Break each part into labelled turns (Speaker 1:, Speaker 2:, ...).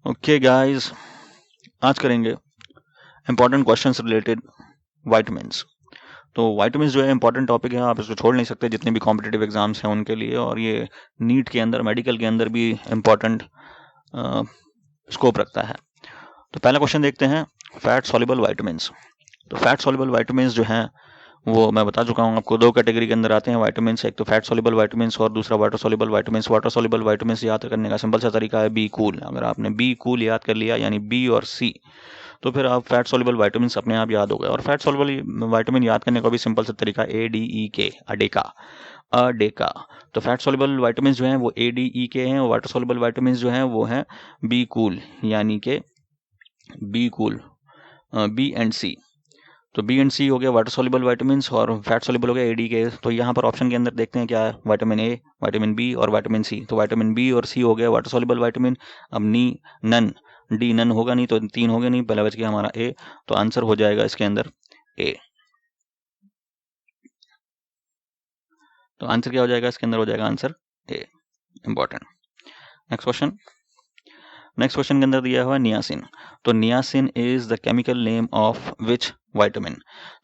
Speaker 1: Okay guys, आज करेंगे important questions related vitamins. तो वाइटमिन्स जो है इंपॉर्टेंट टॉपिक है, आप इसको छोड़ नहीं सकते जितने भी कॉम्पिटिटिव एग्जाम्स हैं उनके लिए, और ये नीट के अंदर, मेडिकल के अंदर भी इंपॉर्टेंट स्कोप रखता है। तो पहला क्वेश्चन देखते हैं, फैट सॉल्युबल वाइटमिन्स। तो फैट सॉल्युबल वाइटमिन्स जो हैं वो मैं बता चुका हूँ आपको, दो कैटेगरी के अंदर आते हैं वाइटमिन्स, एक तो फैट सॉल्युबल वाइटमिन्स और दूसरा water soluble vitamins. Water soluble vitamins याद करने का सिंपल सा तरीका है बी कूल। अगर आपने बी कूल याद कर लिया यानी बी और सी, तो फिर आप फैट सॉल्युबल वाइटामिन अपने आप याद हो गए। और फैट सॉल्युबल वाइटामिन याद करने का भी सिंपल सा तरीका ADE अडेका अडेका। तो फैट सॉल्युबल वाइटामिन जो हैं वो ADE हैं, और वाटर सॉल्युबल वाइटामिन जो हैं वो हैं बी कूल यानी कि बी कूल, बी एंड सी। तो बी एंड सी हो गया वाटर सॉल्युबल वाइटामिन, और फैट सॉल्युबल हो गया AD तो यहाँ पर ऑप्शन के अंदर देखते हैं क्या है, विटामिन ए, विटामिन बी और विटामिन सी। तो विटामिन बी और सी हो गया वाटर सॉल्युबल वाइटामिन। अब नी नन डी नन होगा नहीं, तो तीन हो गए नहीं, पहला बच गया हमारा ए। तो आंसर हो जाएगा इसके अंदर ए। तो आंसर क्या हो जाएगा इसके अंदर, हो जाएगा answer A. Important. Next question. Next question के अंदर दिया हुआ है नियासिन। तो niacin is the chemical name of which vitamin.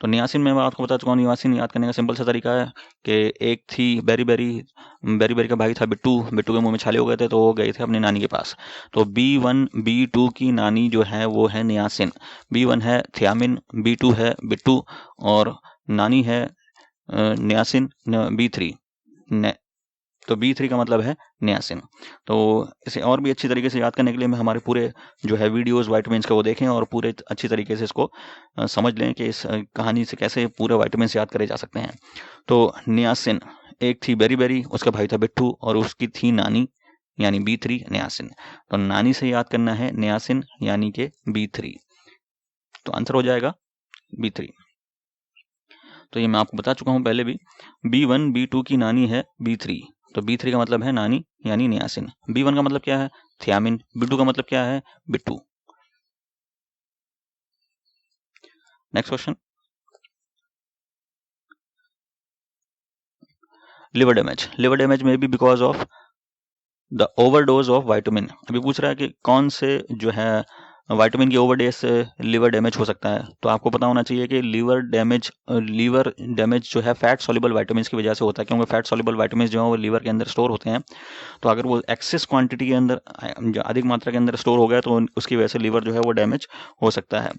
Speaker 1: तो नियासिन में मैं आपको बता चुका हूँ, नियासिन याद करने का सिंपल सा तरीका है कि एक थी बेरी बेरी, बेरी बेरी का भाई था बिट्टू, बिट्टू के मुंह में छाले हो गए थे तो वो गए थे अपनी नानी के पास। तो B1 B2 की नानी जो है वो है नियासिन। B1 है थियामिन, B2 है बिट्टू, और नानी है नियासिन B3। तो B3 का मतलब है नियासिन। तो इसे और भी अच्छी तरीके से याद करने के लिए मैं हमारे पूरे जो है वीडियोस वाइटामिन्स का वो देखें और पूरे अच्छी तरीके से इसको समझ लें कि इस कहानी से कैसे पूरे वाइटामिन्स याद करे जा सकते हैं। तो नियासिन, एक थी बेरी बेरी, उसका भाई था बिट्टू, और उसकी थी नानी यानी B3 नियासिन। तो नानी से याद करना है नियासिन यानी कि B3। तो आंसर हो जाएगा B3। तो ये मैं आपको बता चुका हूँ पहले भी। B1 B2 की नानी है B3। तो B3 का मतलब है नानी यानी नियासिन। B1 का मतलब क्या है, थियामिन। B2 का मतलब क्या है, Bittu. Next question. Liver damage. Liver damage में भी because of the overdose of vitamin. अभी पूछ रहा है कि कौन से जो है वाइटामिन की ओवरडोज से लिवर डैमेज हो सकता है। तो आपको पता होना चाहिए कि लिवर डैमेज जो है फैट सॉल्युबल वाइटामिन की वजह से होता है, क्योंकि फैट सॉल्युबल वाइटामिन जो है वो लिवर के अंदर स्टोर होते हैं। तो अगर वो एक्सेस क्वांटिटी के अंदर, अधिक मात्रा के अंदर स्टोर हो गया, तो उसकी वजह से लिवर जो है वो डैमेज हो सकता है।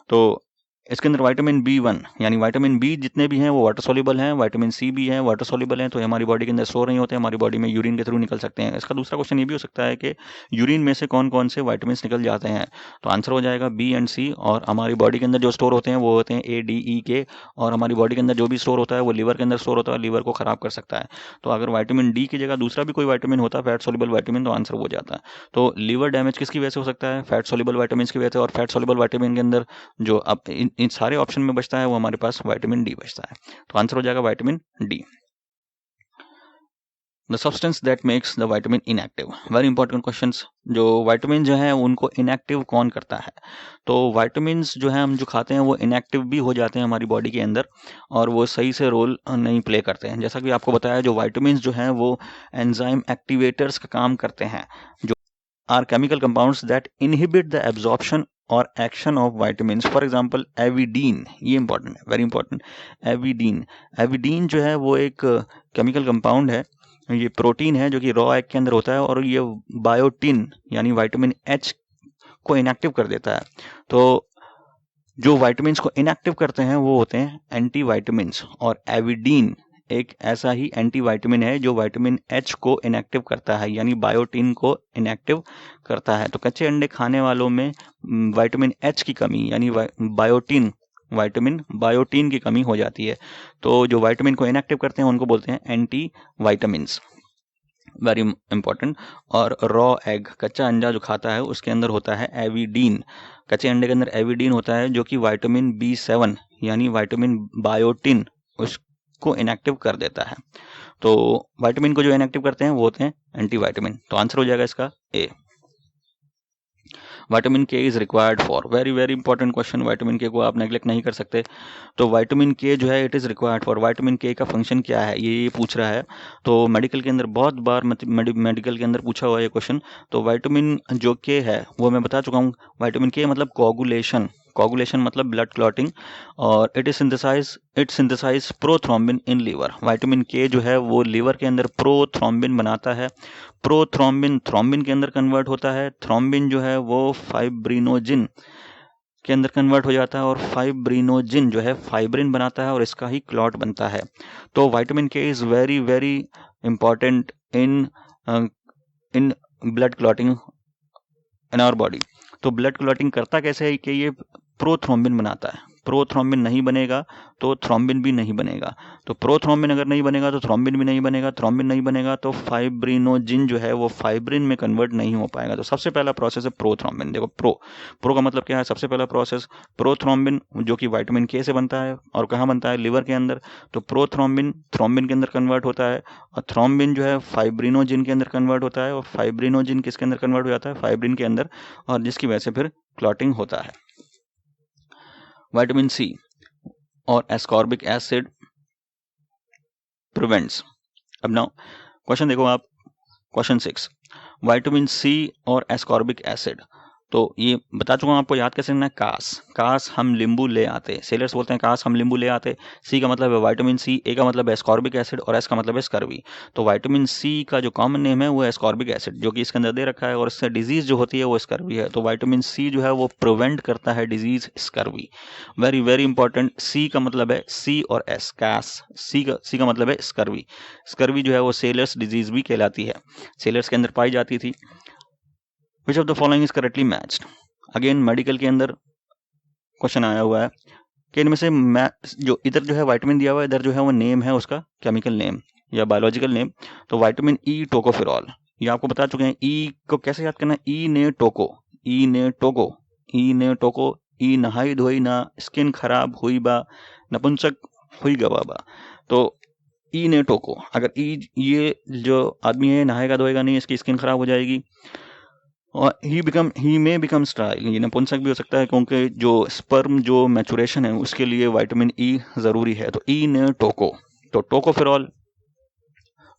Speaker 1: तो इसके अंदर विटामिन B1 यानी विटामिन बी जितने भी हैं वो वाटर सॉल्युबल हैं, विटामिन सी भी है वाटर सॉल्युबल हैं, तो हमारी बॉडी के अंदर स्टोर नहीं होते, हमारी बॉडी में यूरिन के थ्रू निकल सकते हैं। इसका दूसरा क्वेश्चन ये भी हो सकता है कि यूरिन में से कौन कौन से वाइटामिन निकल जाते हैं। तो आंसर हो जाएगा बी एंड सी। और हमारी बॉडी के अंदर जो स्टोर होते हैं वो होते हैं ADE। और हमारी बॉडी के अंदर जो भी स्टोर होता है वो लिवर के अंदर स्टोर होता है, लिवर को खराब कर सकता है। तो अगर विटामिन डी की जगह दूसरा भी कोई विटामिन होता है फैट सॉल्युबल विटामिन, तो आंसर हो जाता है। तो लिवर डैमेज किसकी वजह से हो सकता है, फैट सॉल्युबल विटामिन की वजह से। और फैट सॉल्युबल विटामिन के अंदर जो अब इन सारे ऑप्शन में बचता है वो हमारे पास विटामिन डी बचता है। तो आंसर हो जाएगा vitamin D. The substance that makes the vitamin inactive. Very important questions. जो विटामिन जो है उनको इनएक्टिव कौन करता है। तो विटामिन जो है हम जो खाते हैं वो इनएक्टिव भी हो जाते हैं हमारी बॉडी के अंदर, और वो सही से रोल नहीं प्ले करते हैं। जैसा कि आपको बताया, जो विटामिन जो हैं वो एंजाइम एक्टिवेटर्स का काम करते हैं, जो are chemical compounds that inhibit the absorption और action of vitamins. For example avidin, ये इंपॉर्टेंट है, वेरी इंपॉर्टेंट। एविडीन, एविडीन जो है वो एक केमिकल कंपाउंड है, ये प्रोटीन है जो कि रॉ एग के अंदर होता है, और ये बायोटिन यानी विटामिन H को इनएक्टिव कर देता है। तो जो विटामिन को इनएक्टिव करते हैं वो होते हैं एंटी विटामिन्स, और एविडीन एक ऐसा ही एंटी विटामिन है जो विटामिन H को इनएक्टिव करता है यानी बायोटिन को इनएक्टिव करता है। तो कच्चे अंडे खाने वालों में विटामिन H की कमी यानी बायोटिन की कमी हो जाती है। तो जो विटामिन को इनएक्टिव करते हैं उनको बोलते हैं एंटी विटामिन्स। Very important. और रॉ एग, कच्चा अंडा जो खाता है उसके अंदर होता है एविडीन। कच्चे अंडे के अंदर एविडीन होता है जो कि विटामिन B7 यानी विटामिन बायोटिन उसको इनएक्टिव कर देता है। तो विटामिन को जो इनएक्टिव करते हैं वो होते हैं एंटी विटामिन। तो आंसर हो जाएगा इसका ए। Vitamin K is required for, very very important question, vitamin के को आप नेग्लेक्ट नहीं कर सकते। तो विटामिन के जो है it is required for, vitamin के का फंक्शन क्या है ये पूछ रहा है। तो मेडिकल के अंदर बहुत बार मेडिकल के अंदर पूछा हुआ है ये क्वेश्चन। तो विटामिन जो के है वो मैं बता चुका हूँ। विटामिन के मतलब कोगुलेशन, कोगुलेशन मतलब ब्लड क्लॉटिंग, और it synthesize prothrombin in liver. Vitamin K जो है वो लीवर के अंदर प्रोथ्रोम्बिन बनाता है। प्रोथ्रोम्बिन थ्रोम्बिन के अंदर कन्वर्ट होता है। थ्रोम्बिन जो है वो फाइब्रिनोजिन के अंदर कन्वर्ट हो जाता है, और फाइब्रिनोजिन जो है फाइब्रिन बनाता है और इसका ही क्लॉट बनता है। तो vitamin K is very very important in in blood clotting in our body. तो ब्लड क्लॉटिंग करता कैसे है कि ये प्रोथ्रोम्बिन बनाता है। प्रोथ्रोम्बिन नहीं बनेगा तो थ्रोम्बिन भी नहीं बनेगा। तो प्रोथ्रोम्बिन अगर नहीं बनेगा तो थ्रोम्बिन भी नहीं बनेगा, थ्रोम्बिन नहीं बनेगा तो फाइब्रिनोजिन जो है वो फाइब्रिन में कन्वर्ट नहीं हो पाएगा। तो सबसे पहला प्रोसेस है प्रोथ्रोम्बिन। देखो प्रो का मतलब क्या है, सबसे पहला प्रोसेस प्रोथ्रोम्बिन जो कि विटामिन के से बनता है, और कहाँ बनता है, लिवर के अंदर। तो प्रोथ्रोम्बिन थ्रोम्बिन के अंदर कन्वर्ट होता है, और थ्रोम्बिन जो है फाइब्रिनोजिन के अंदर कन्वर्ट होता है, और फाइब्रिनोजिन किसके अंदर कन्वर्ट हो जाता है, फाइब्रिन के अंदर, और जिसकी वजह से फिर क्लॉटिंग होता है। विटामिन सी और एस्कॉर्बिक एसिड प्रिवेंट्स। अब नाउ क्वेश्चन देखो आप, क्वेश्चन 6, विटामिन सी और एस्कॉर्बिक एसिड। तो ये बता चुका हूँ आपको, याद कैसे करना है, काश हम नींबू ले आते, सेलर्स बोलते हैं काश हम नींबू ले आते। सी का मतलब है विटामिन सी, ए का मतलब है एस्कॉर्बिक एसिड, और एस का मतलब है स्कर्वी। तो विटामिन सी का जो कॉमन नेम है वो एस्कॉर्बिक एसिड, जो कि इसके अंदर दे रखा है, और इससे डिजीज जो होती है वो स्कर्वी है। तो विटामिन सी जो है वो प्रिवेंट करता है disease scurvy. Very very important. C का मतलब है सी और एस, कैस। सी का मतलब है स्कर्वी। स्कर्वी जो है वो सेलर्स डिजीज भी कहलाती है, सेलर्स के अंदर पाई जाती थी। विच of the following is correctly matched. Again medical के अंदर क्वेश्चन आया हुआ है कि इनमें से जो इधर जो है विटामिन दिया हुआ है, इधर जो है वो नेम है उसका केमिकल नेम या बायोलॉजिकल नेम। तो विटामिन ई टोकोफेरॉल, ये आपको बता चुके हैं। ई को कैसे याद करना है, ई ने टोको, ई ने टोको, ई ने टोको, ई नहाई धोई ना, स्किन खराब हुई बा, नपुंसक हुई गवाबा। तो ई ने टोको, अगर ई ये जो आदमी है नहाएगा धोएगा नहीं, इसकी स्किन खराब हो जाएगी, और ही मे बिकम स्टाइल, ये नपुंसक भी हो सकता है, क्योंकि जो स्पर्म जो मैचुरेशन है उसके लिए विटामिन ई जरूरी है। तो ई ने टोको, तो टोकोफेरॉल,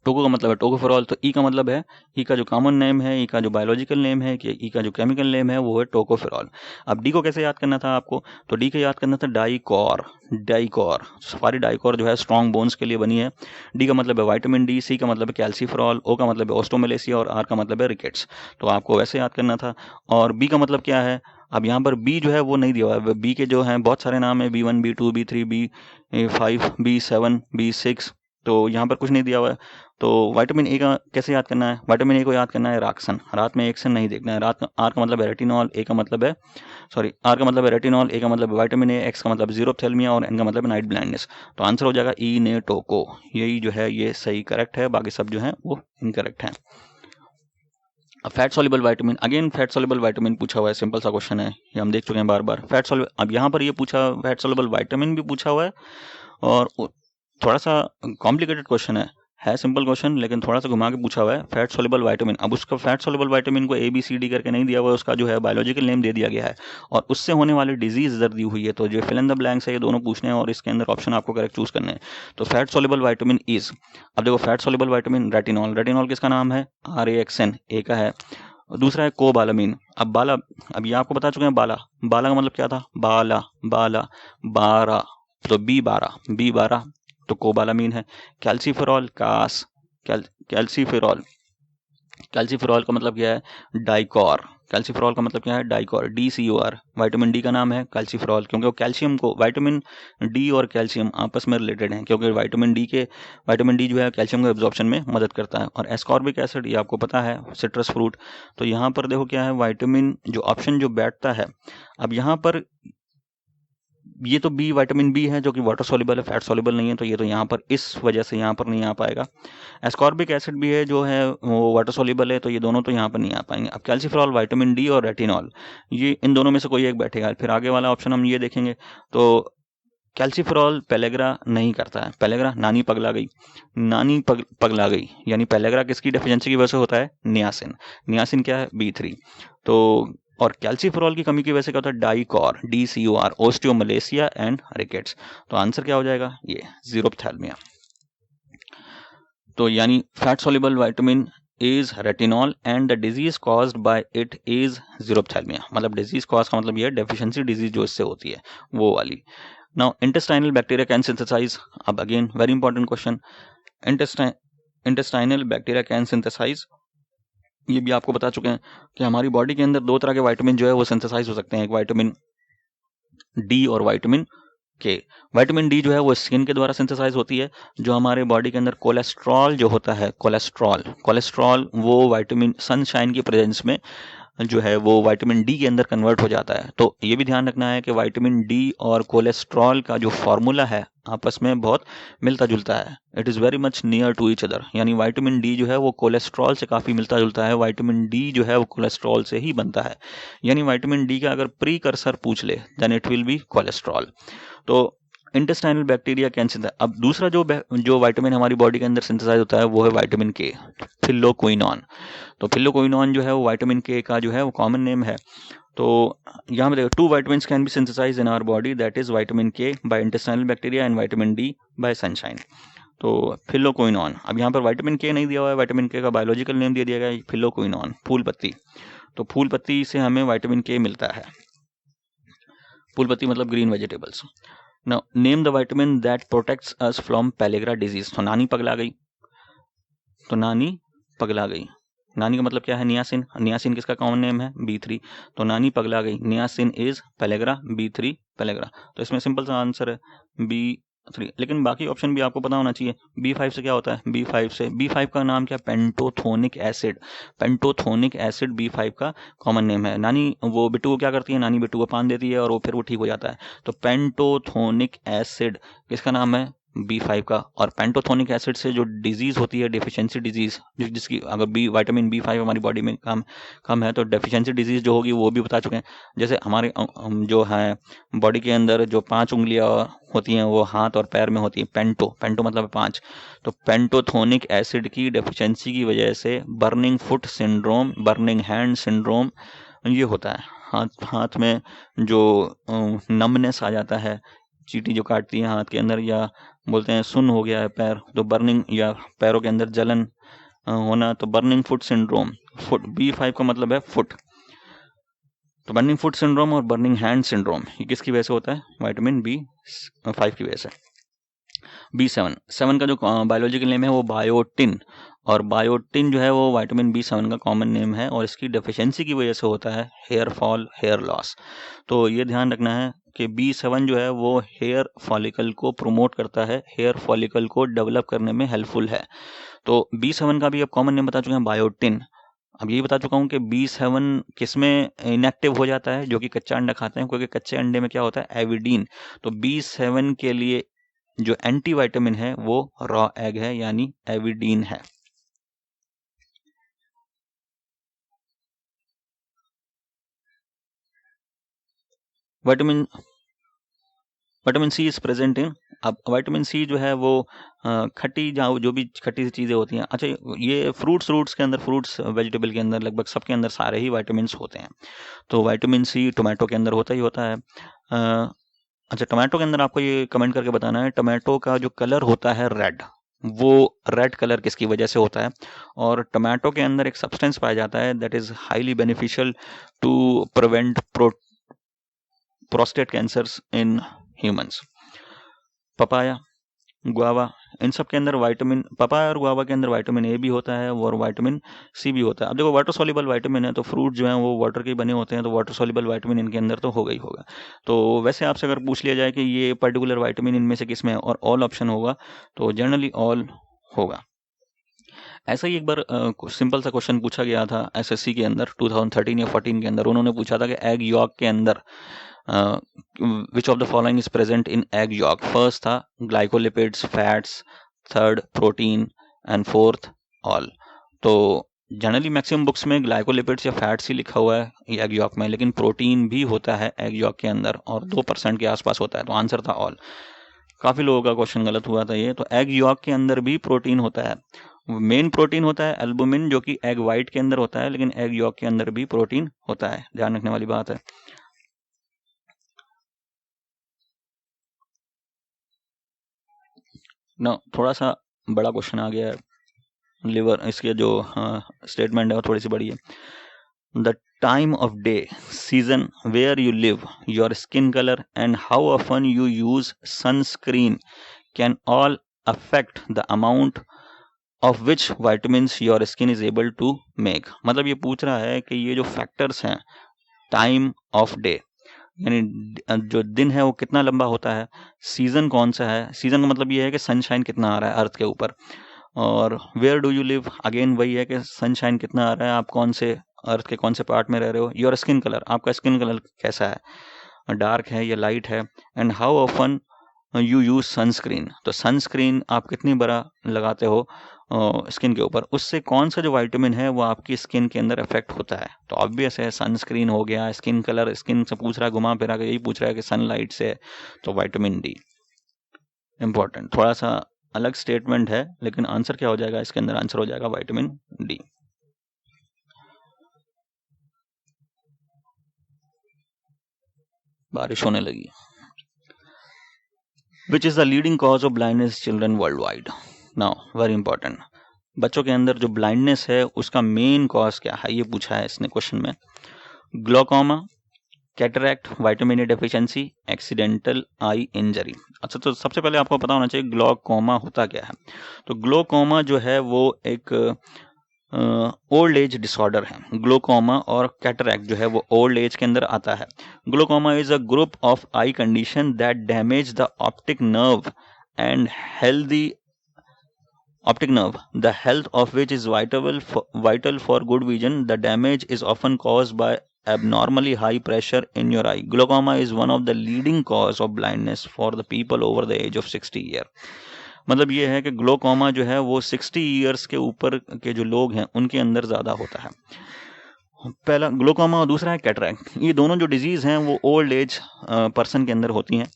Speaker 1: टोको का मतलब है टोकोफेरॉल। तो ई का मतलब है, ई का जो कॉमन नेम है, ई का जो बायोलॉजिकल नेम है, कि ई का जो केमिकल नेम है वो है टोकोफेरॉल। अब डी को कैसे याद करना था आपको, तो डी को याद करना था डाइकॉर, डाइकॉर, सफारी डाइकॉर जो है स्ट्रॉन्ग बोन्स के लिए बनी है। डी का मतलब है विटामिन डी, सी का मतलब है कैल्सीफेरॉल, ओ का मतलब है ऑस्टोमेलेसिया, और आर का मतलब है रिकेट्स। तो आपको वैसे याद करना था। और बी का मतलब क्या है, अब यहाँ पर बी जो है वो नहीं दिया हुआ है। बी के जो हैं बहुत सारे नाम है, B1 B2 B3 B5 B7 B6, तो यहाँ पर कुछ नहीं दिया हुआ है। तो विटामिन ए का कैसे याद करना है, विटामिन ए को याद करना है राक्सन, रात में एक्सन नहीं देखना है। रात आर का मतलब है रेटिनॉल, ए का मतलब है आर का मतलब है रेटिनॉल, ए का मतलब है विटामिन ए, एक्स का मतलब जीरोप्थेल्मिया, और एन का मतलब है नाइट ब्लाइंडनेस। तो आंसर हो जाएगा ई ने टोको, यही जो है ये सही करेक्ट है, बाकी सब जो है वो इनकरेक्ट है। Fat soluble vitamin, again fat soluble vitamin पूछा हुआ है, सिंपल सा क्वेश्चन है, ये हम देख चुके हैं बार बार। फैट सॉल्युबल, अब यहाँ पर ये पूछा फैट सॉल्युबल विटामिन भी पूछा हुआ है, और थोड़ा सा कॉम्प्लिकेटेड क्वेश्चन है सिंपल क्वेश्चन, लेकिन थोड़ा सा घुमा के पूछा हुआ है। फैट सॉल्युबल विटामिन, अब उसका फैट सॉल्युबल विटामिन को ABCD करके नहीं दिया हुआ है, उसका जो है बायोलॉजिकल नेम दे दिया गया है, और उससे होने वाली डिजीज इधर दी हुई है। तो जो फिल इन द ब्लैंक्स है ये दोनों पूछने हैं, और इसके अंदर ऑप्शन आपको करेक्ट चूज करने हैं। तो फैट सॉल्युबल विटामिन इज, अब देखो fat soluble vitamin retinol, retinol किसका नाम है, RAXN, ए का है। दूसरा है कोबालामीन। अब बाला, अब ये आपको बता चुके हैं, बाला, बाला का मतलब क्या था, बाला, बाला, 12, तो B12 तो कोबालामीन है। कैल्सीफेरॉल, कास, कैल्सीफेरॉल, कैल्सीफेरॉल का मतलब क्या है, डाइकॉर, कैल्सीफेरॉल का मतलब क्या है, डाइकॉर, DCOR, विटामिन डी का नाम है कैल्सीफेरॉल, क्योंकि वो कैल्शियम को, विटामिन डी और कैल्शियम आपस में रिलेटेड हैं, क्योंकि विटामिन डी जो है कैल्शियम को एब्जॉर्प्शन में मदद करता है। और एस्कॉर्बिक एसिड, ये आपको पता है, सिट्रस फ्रूट। तो यहाँ पर देखो क्या है, विटामिन जो ऑप्शन जो बैठता है, अब यहाँ पर ये तो बी, विटामिन बी है जो कि वाटर सॉल्युबल है, फैट सॉल्युबल नहीं है, तो ये तो यहाँ पर इस वजह से यहाँ पर नहीं आ पाएगा। एस्कॉर्बिक एसिड भी है जो है वो वाटर सॉल्युबल है, तो ये दोनों तो यहाँ पर नहीं आ पाएंगे। अब कैल्सीफेरॉल, विटामिन डी और रेटिनॉल, ये इन दोनों में से कोई एक बैठेगा। फिर आगे वाला ऑप्शन हम ये देखेंगे, तो कैल्सीफेरॉल पेलेग्रा नहीं करता है। पेलेग्रा, नानी पगला गई, नानी पगला गई, यानी पेलेग्रा किसकी डेफिशिएंसी की वजह से होता है, नियासिन। नियासिन क्या है, B3। तो और कैल्सीफेरॉल की कमी की वजह से क्या होता है, डाइकॉर, DCOR, ओस्टियोमलेशिया एंड रिकेट्स। तो आंसर क्या हो जाएगा, ये ज़ीरोप्थैल्मिया। तो यानी fat soluble vitamin is retinol and the disease caused by it is xerophthalmia. मतलब डिजीज कॉज का मतलब ये डेफिशिएंसी डिजीज जो इससे होती है वो वाली। Now intestinal bacteria can synthesise, अब again very important question, intestinal bacteria can synthesise, ये भी आपको बता चुके हैं कि हमारी बॉडी के अंदर दो तरह के विटामिन जो है वो सिंथेसाइज हो सकते हैं, एक विटामिन डी और विटामिन के। विटामिन डी जो है वो स्किन के द्वारा सिंथेसाइज होती है। जो हमारे बॉडी के अंदर कोलेस्ट्रॉल जो होता है, कोलेस्ट्रॉल वो विटामिन सनशाइन की प्रेजेंस में जो है वो विटामिन डी के अंदर कन्वर्ट हो जाता है। तो ये भी ध्यान रखना है कि विटामिन डी और कोलेस्ट्रॉल का जो फॉर्मूला है आपस में बहुत मिलता जुलता है, it is very much near to each other. यानी विटामिन डी जो है वो कोलेस्ट्रॉल से काफ़ी मिलता जुलता है, विटामिन डी जो है वो कोलेस्ट्रॉल से ही बनता है। यानी विटामिन डी का अगर प्रीकर्सर पूछ ले then it will be cholesterol. तो इंटेस्टाइनल बैक्टीरिया कैन सिंथेसाइज। अब दूसरा जो विटामिन हमारी बॉडी के अंदर सिंथेसाइज होता है वो है विटामिन के, फिल्लोक्विनॉन। तो फिल्लोक्विनॉन जो है वो विटामिन के का जो है वो कॉमन नेम है। तो यहाँ पे देखो, 2 vitamins can be synthesise in our body, that is vitamin K by intestinal bacteria and vitamin D by sunshine. तो फिल्लोक्विनॉन, अब यहाँ पर विटामिन के नहीं दिया हुआ है, विटामिन के का बायोलॉजिकल नेम दिया गया है फिल्लोक्विनॉन, फूल पत्ती। तो फूल पत्ती से हमें विटामिन के मिलता है, फूल पत्ती मतलब green vegetables. Now name the vitamin that protects us from pellagra disease. तो नानी पगला गई, तो नानी पगला गई, नानी का मतलब क्या है, नियासिन। नियासिन किसका कॉमन नेम है, B3। तो नानी पगला गई, niacin is pellagra, B3 pellagra. तो इसमें सिंपल सा आंसर है B3। लेकिन बाकी ऑप्शन भी आपको पता होना चाहिए। B5 से क्या होता है, B5 का नाम क्या, पेंटोथोनिक एसिड। पेंटोथोनिक एसिड B5 का कॉमन नेम है। नानी वो बिट्टू को क्या करती है, नानी बिट्टू को पान देती है और वो फिर वो ठीक हो जाता है। तो पेंटोथोनिक एसिड किसका नाम है, B5 का। और पेंटोथोनिक एसिड से जो डिजीज होती है, डेफिशिएंसी डिजीज, जिसकी अगर विटामिन B5 हमारी बॉडी में कम है तो डेफिशिएंसी डिजीज जो होगी वो भी बता चुके हैं। जैसे हमारे जो है बॉडी के अंदर जो 5 उंगलियां होती हैं वो हाथ और पैर में होती है, पेंटो मतलब 5। तो पेंटोथोनिक एसिड की डेफिशिएंसी की वजह से burning foot syndrome, burning hand syndrome ये होता है। हाथ में जो नमनेस आ जाता है, चींटी जो काटती है हाथ के अंदर, या बोलते हैं सुन्न हो गया है पैर, तो बर्निंग, या पैरों के अंदर जलन होना, तो burning foot syndrome. Foot B5 का मतलब है फुट। तो बर्निंग फुट सिंड्रोम और बर्निंग हैंड सिंड्रोम ये किसकी वजह से होता है, विटामिन B5 की वजह से। B7 का जो बायोलॉजिकल नेम है वो बायोटिन, और बायोटिन जो है वो विटामिन B7 का कॉमन नेम है, और इसकी डेफिशिएंसी की वजह से होता है हेयर फॉल, हेयर लॉस। तो ये ध्यान रखना है कि B7 जो है वो हेयर फॉलिकल को प्रमोट करता है, हेयर फॉलिकल को डेवलप करने में हेल्पफुल है। तो B7 का भी अब कॉमन नेम बता चुके हैं, बायोटिन। अब ये बता चुका हूँ कि B7 किसमें इनएक्टिव हो जाता है, जो कि कच्चा अंडा खाते हैं, क्योंकि कच्चे अंडे में क्या होता है, एविडीन। तो B7 के लिए जो एंटी विटामिन है वो रॉ एग है, यानी एविडीन है। Vitamin C is present in, अब विटामिन सी जो है वो खट्टी, जो भी खट्टी सी चीज़ें होती हैं। अच्छा, ये फ्रूट्स के अंदर, फ्रूट्स वेजिटेबल के अंदर लगभग सबके अंदर सारे ही विटामिन होते हैं। तो विटामिन सी टोमेटो के अंदर होता ही होता है। अच्छा, टोमेटो के अंदर आपको ये कमेंट करके बताना है, टोमेटो का जो कलर होता है रेड, वो रेड कलर किसकी वजह से होता है। और टोमेटो के अंदर एक सब्सटेंस पाया जाता है that is highly beneficial to prevent prostate cancers in humans. Papaya, guava, इन सब के अंदर विटामिन, पपाया और गुआवा के अंदर विटामिन ए भी होता है और विटामिन सी भी होता है। अब देखो, वाटर सॉल्युबल विटामिन है, तो फ्रूट जो है वो वाटर के बने होते हैं, तो वाटर सॉल्युबल विटामिन इनके अंदर तो होगा ही होगा। तो वैसे आपसे अगर पूछ लिया जाए कि ये पर्टिकुलर विटामिन इनमें से किस में है और ऑल ऑप्शन होगा, तो जनरली ऑल होगा। ऐसा ही एक बार सिंपल सा क्वेश्चन पूछा गया था SSC के अंदर 2013 या 14 के अंदर। उन्होंने पूछा था कि एग यॉक के अंदर which of the following is present in egg yolk. First था glycolipids, fats, third protein and fourth all. तो जनरली मैक्सिमम बुक्स में ग्लाइकोलिपिड्स या फैट्स ही लिखा हुआ है एग यॉक में, लेकिन प्रोटीन भी होता है एग यॉक के अंदर और 2% के आसपास होता है। तो आंसर था ऑल। काफ़ी लोगों का क्वेश्चन गलत हुआ था ये। तो एग यॉक के अंदर भी प्रोटीन होता है, मेन प्रोटीन होता है एल्बुमिन, जो कि एग वाइट के अंदर होता है, लेकिन एग यॉक के अंदर भी प्रोटीन होता है, ध्यान रखने वाली बात है। ना थोड़ा सा बड़ा क्वेश्चन आ गया है, लिवर, इसके जो स्टेटमेंट है वो थोड़ी सी बड़ी है। The time of day, season, where you live, your skin colour and how often you use sunscreen can all affect the amount of which vitamins your skin is able to make. मतलब ये पूछ रहा है कि ये जो factors हैं, time of day यानी जो दिन है वो कितना लंबा होता है, सीजन कौन सा है, सीजन का मतलब ये है कि सनशाइन कितना आ रहा है अर्थ के ऊपर, और where do you live, again वही है कि सनशाइन कितना आ रहा है, आप कौन से अर्थ के कौन से पार्ट में रह रहे हो, योर स्किन कलर, आपका स्किन कलर कैसा है, डार्क है या लाइट है, and how often you use sunscreen, तो सनस्क्रीन आप कितनी बार लगाते हो स्किन के ऊपर, उससे कौन सा जो विटामिन है वो आपकी स्किन के अंदर इफेक्ट होता है। तो ऑब्वियस है सनस्क्रीन हो गया, स्किन कलर, स्किन से पूछ रहा है घुमा फिरा के, यही पूछ रहा है कि सनलाइट से, तो विटामिन डी इंपॉर्टेंट। थोड़ा सा अलग स्टेटमेंट है, लेकिन आंसर क्या हो जाएगा इसके अंदर, आंसर हो जाएगा विटामिन डी। बारिश होने लगी। Which is the leading cause of blindness children world wide. Now very important, बच्चों के अंदर जो ब्लाइंडनेस है उसका मेन कॉज क्या है, ये पूछा है इसने क्वेश्चन में। Glaucoma, cataract, vitamin A deficiency, accidental I injury. अच्छा, तो सबसे पहले आपको पता होना चाहिए ग्लोकोमा होता क्या है। तो ग्लोकोमा जो है वो एक ओल्ड एज डिसऑर्डर है। ग्लोकोमा और कैटरैक्ट जो है वो ओल्ड एज के अंदर आता है। Glaucoma is a group of I condition that damage the optic nerve and healthy optic nerve, the health of which is vital for good vision. The damage is often caused by abnormally high pressure in your eye. Glaucoma is one of the leading cause of blindness for the people over the age of 60 year. मतलब ये है कि glaucoma जो है वो 60 years के ऊपर के जो लोग हैं उनके अंदर ज़्यादा होता है। पहला ग्लोकोमा और दूसरा है कैटरैक्ट। ये दोनों जो डिजीज़ हैं वो ओल्ड एज पर्सन के अंदर होती हैं।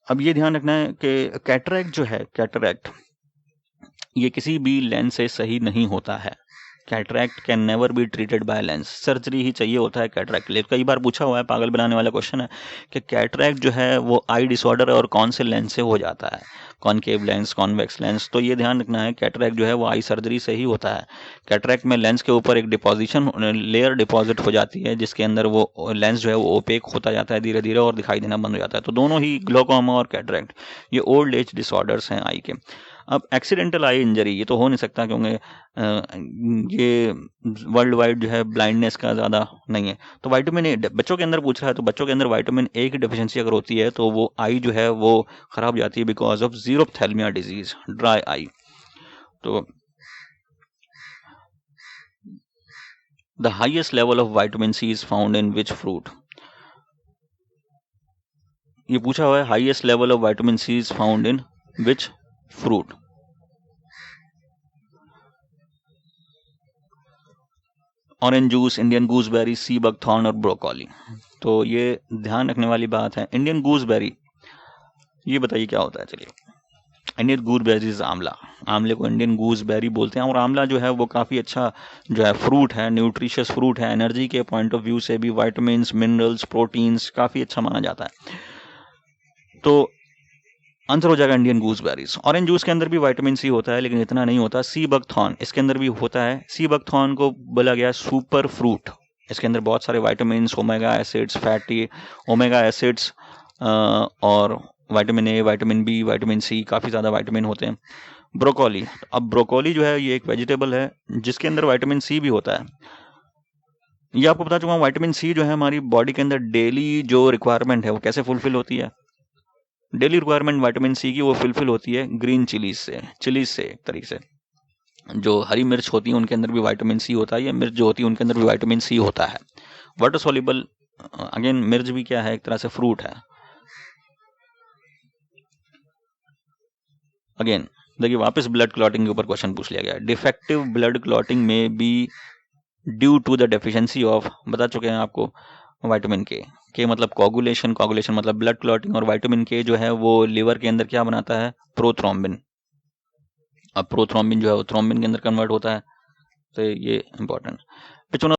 Speaker 1: अब ये ध्यान रखना है कि कैटरैक्ट जो है, कैटरैक्ट ये किसी भी लेंस से सही नहीं होता है। Cataract can never be treated by lens, surgery ही चाहिए होता है कैटरैक्ट के लिए। कई बार पूछा हुआ है, पागल बनाने वाला क्वेश्चन है कि कैटरैक्ट जो है वो आई डिसऑर्डर है और कौन से लेंस से हो जाता है, कॉनकेव लेंस, कॉन्वेक्स लेंस। तो ये ध्यान रखना है कैटरैक्ट जो है वो आई सर्जरी से ही होता है। कैटरैक्ट में लेंस के ऊपर एक डिपोजिशन लेयर डिपॉजिट हो जाती है, जिसके अंदर वो लेंस जो है वो ओपेक होता जाता है धीरे धीरे और दिखाई देना बंद हो जाता है। तो दोनों ही ग्लोकोमा और कैटरैक्ट ये ओल्ड एज डिसऑर्डर्स हैं आई के। अब एक्सीडेंटल आई इंजरी ये तो हो नहीं सकता, क्योंकि ये वर्ल्ड वाइड जो है ब्लाइंडनेस का ज़्यादा नहीं है। तो विटामिन ए बच्चों के अंदर पूछ रहा है, तो बच्चों के अंदर विटामिन ए की डेफिशिएंसी अगर होती है तो वो आई जो है वो खराब हो जाती है because of xerophthalmia disease, dry eye. तो the highest level of vitamin C is found in which fruit. ये पूछा हुआ है highest level of vitamin C is found in which fruit. Orange juice, Indian gooseberry, sea buckthorn और broccoli. तो ये ध्यान रखने वाली बात है। इंडियन गूसबेरी, ये बताइए क्या होता है। चलिए, इंडियन गूसबेरी इज आंवला। आंवले को इंडियन गूसबेरी बोलते हैं। और आंवला जो है वो काफ़ी अच्छा जो है फ्रूट है, न्यूट्रिशियस फ्रूट है। एनर्जी के पॉइंट ऑफ व्यू से भी विटामिन, मिनरल्स, प्रोटीन्स काफ़ी अच्छा माना जाता है। तो आंसर हो जाएगा इंडियन गूसबेरीज। ऑरेंज जूस के अंदर भी विटामिन सी होता है, लेकिन इतना नहीं होता। सी बकथॉर्न इसके अंदर भी होता है। सी बकथॉर्न को बोला गया सुपर फ्रूट। इसके अंदर बहुत सारे vitamin, omega acids, fatty omega acids और vitamin A, vitamin B, vitamin C, काफ़ी ज़्यादा विटामिन होते हैं। ब्रोकोली, अब ब्रोकोली जो है ये एक वेजिटेबल है जिसके अंदर विटामिन सी भी होता है। ये आपको बता चुका हूँ, विटामिन सी जो है हमारी बॉडी के अंदर डेली जो रिक्वायरमेंट है वो कैसे फुलफिल होती है। डेली रिक्वायरमेंट विटामिन सी की वो फुलफिल होती है ग्रीन चिलीज से। एक तरीके से जो हरी मिर्च होती है उनके अंदर भी विटामिन सी होता है, या मिर्च जो होती है उनके अंदर भी विटामिन सी होता है। वाटर सोल्यूबल, अगेन मिर्च भी क्या है, एक तरह से फ्रूट है। अगेन देखिए, वापस ब्लड क्लॉटिंग के ऊपर क्वेश्चन पूछ लिया गया। डिफेक्टिव ब्लड क्लॉटिंग में be due to the deficiency of, बता चुके हैं आपको, विटामिन के मतलब कोगुलेशन, कोगुलेशन मतलब ब्लड क्लॉटिंग, और विटामिन के जो है वो लिवर के अंदर क्या बनाता है, प्रोथ्रोम्बिन। अब प्रोथ्रोम्बिन जो है वो थ्रोम्बिन के अंदर कन्वर्ट होता है, तो ये इंपॉर्टेंट। Which one